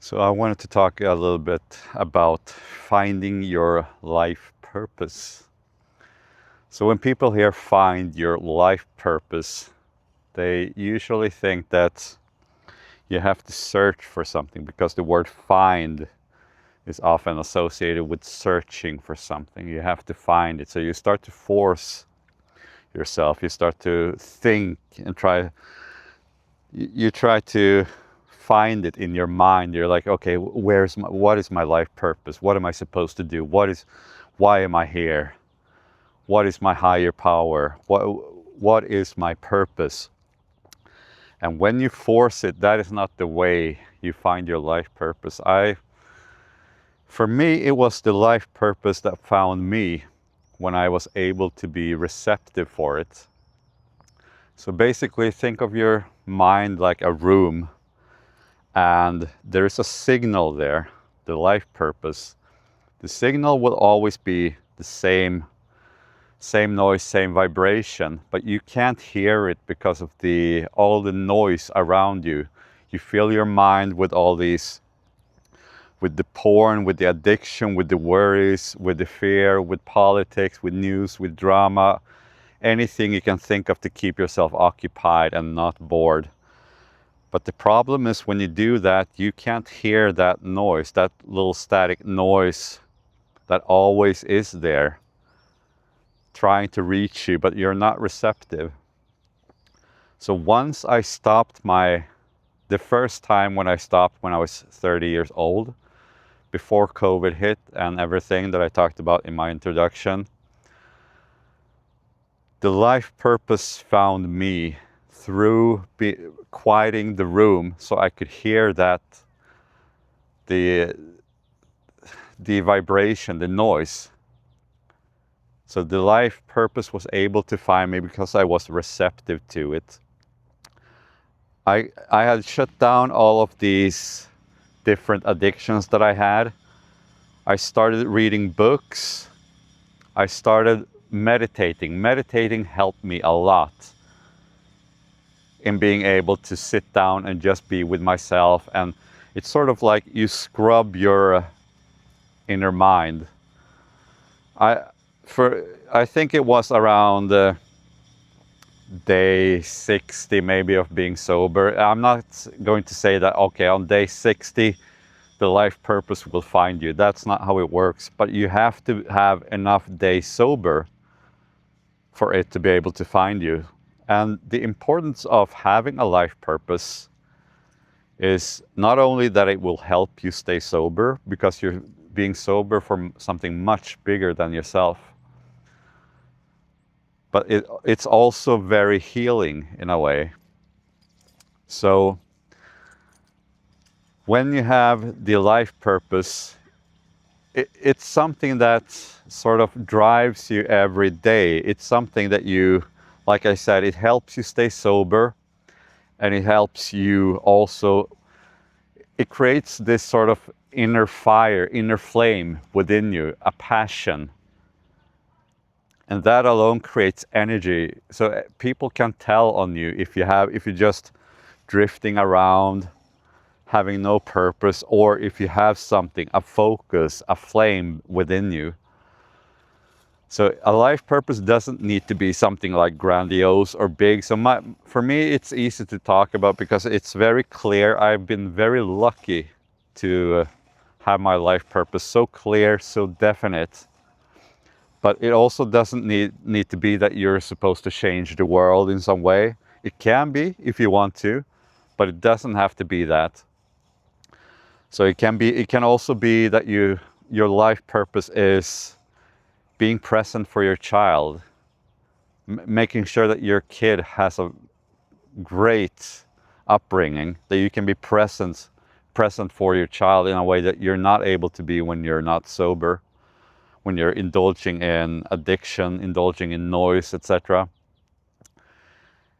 So I wanted to talk a little bit about finding your life purpose. So when people hear find your life purpose, they usually think that you have to search for something because the word find is often associated with searching for something. You have to find it. So you start to force yourself. You start to think and you try to find it in your mind. You're like, okay, what is my life purpose? What am I supposed to do? Why am I here? What is my higher power? What is my purpose? And when you force it, that is not the way you find your life purpose. For me, it was the life purpose that found me when I was able to be receptive for it. So basically, think of your mind like a room, and there is a signal there, the life purpose. The signal will always be the same noise, same vibration, but you can't hear it because of all the noise around you. You fill your mind with all these, with the porn, with the addiction, with the worries, with the fear, with politics, with news, with drama, anything you can think of to keep yourself occupied and not bored. But the problem is when you do that, you can't hear that noise, that little static noise that always is there, trying to reach you, but you're not receptive. So once I stopped the first time when I stopped when I was 30 years old, before COVID hit and everything that I talked about in my introduction, the life purpose found me through quieting the room so I could hear that the vibration, the noise. So the life purpose was able to find me because I was receptive to it. I had shut down all of these different addictions that I had. I started reading books. I started meditating. Meditating helped me a lot in being able to sit down and just be with myself. And it's sort of like you scrub your inner mind. I think it was around day 60 maybe of being sober. I'm not going to say that, okay, on day 60 the life purpose will find you. That's not how it works. But you have to have enough days sober for it to be able to find you. And the importance of having a life purpose is not only that it will help you stay sober because you're being sober for something much bigger than yourself, but it's also very healing in a way. So when you have the life purpose, it's something that sort of drives you every day. It's something that like I said, it helps you stay sober, and it helps you also, it creates this sort of inner fire, inner flame within you, a passion. And that alone creates energy. So people can tell on you if you're just drifting around, having no purpose, or if you have something, a focus, a flame within you. So a life purpose doesn't need to be something like grandiose or big. So for me, it's easy to talk about because it's very clear. I've been very lucky to have my life purpose so clear, so definite. But it also doesn't need to be that you're supposed to change the world in some way. It can be if you want to, but it doesn't have to be that. So it can also be that your life purpose is being present for your child, making sure that your kid has a great upbringing, that you can be present for your child in a way that you're not able to be when you're not sober, when you're indulging in addiction, indulging in noise, etc.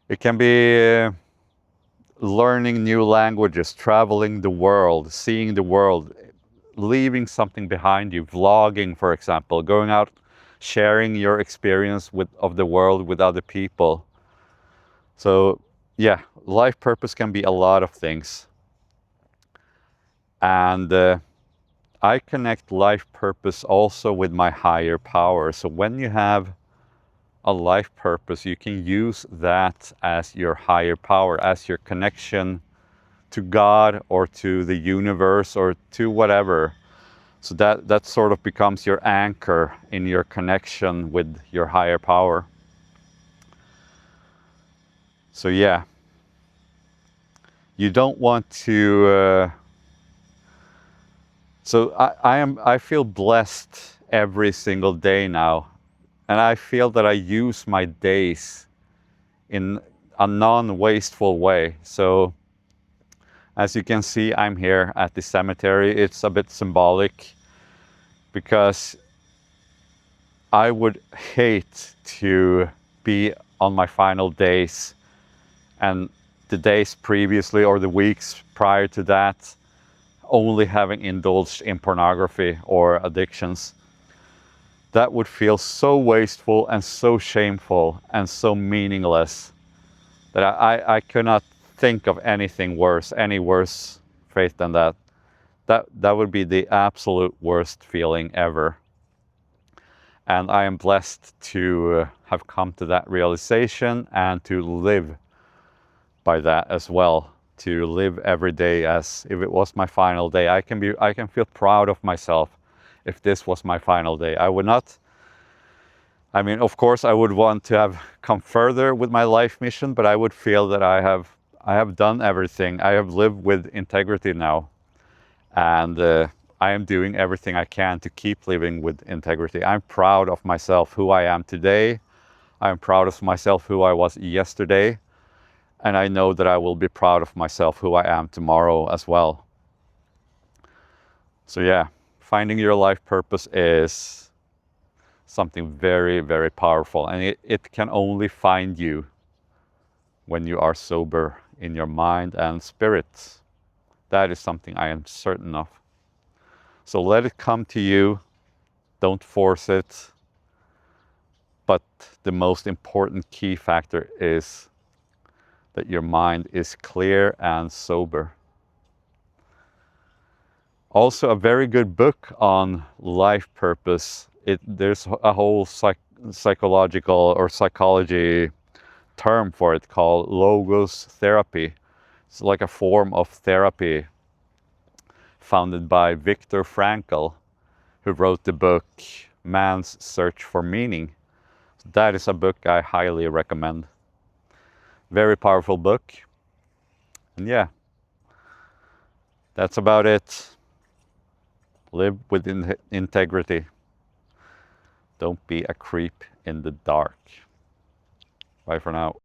It can be learning new languages, traveling the world, seeing the world, leaving something behind you, vlogging, for example, going out, sharing your experience of the world with other people. So yeah, life purpose can be a lot of things. And I connect life purpose also with my higher power. So when you have a life purpose, you can use that as your higher power, as your connection to God or to the universe or to whatever. So that sort of becomes your anchor in your connection with your higher power. So yeah, you don't want to so I feel blessed every single day now, and I feel that I use my days in a non-wasteful way. So as you can see, I'm here at the cemetery. It's a bit symbolic because I would hate to be on my final days and the days previously or the weeks prior to that only having indulged in pornography or addictions. That would feel so wasteful and so shameful and so meaningless that I could not think of anything worse, any worse fate than that. That would be the absolute worst feeling ever. And I am blessed to have come to that realization and to live by that as well. To live every day as if it was my final day. I can feel proud of myself if this was my final day. I would not, I mean, of course I would want to have come further with my life mission, but I would feel that I have done everything. I have lived with integrity now, and I am doing everything I can to keep living with integrity. I'm proud of myself, who I am today. I'm proud of myself, who I was yesterday. And I know that I will be proud of myself, who I am tomorrow as well. So yeah, finding your life purpose is something very, very powerful. And it can only find you when you are sober in your mind and spirit. That is something I am certain of. So let it come to you. Don't force it. But the most important key factor is that your mind is clear and sober. Also, a very good book on life purpose. There's a whole psychological or psychology term for it called logos therapy. It's like a form of therapy founded by Viktor Frankl, who wrote the book Man's Search for Meaning. That is a book I highly recommend. Very powerful book. And yeah, that's about it. Live with integrity. Don't be a creep in the dark. Bye for now.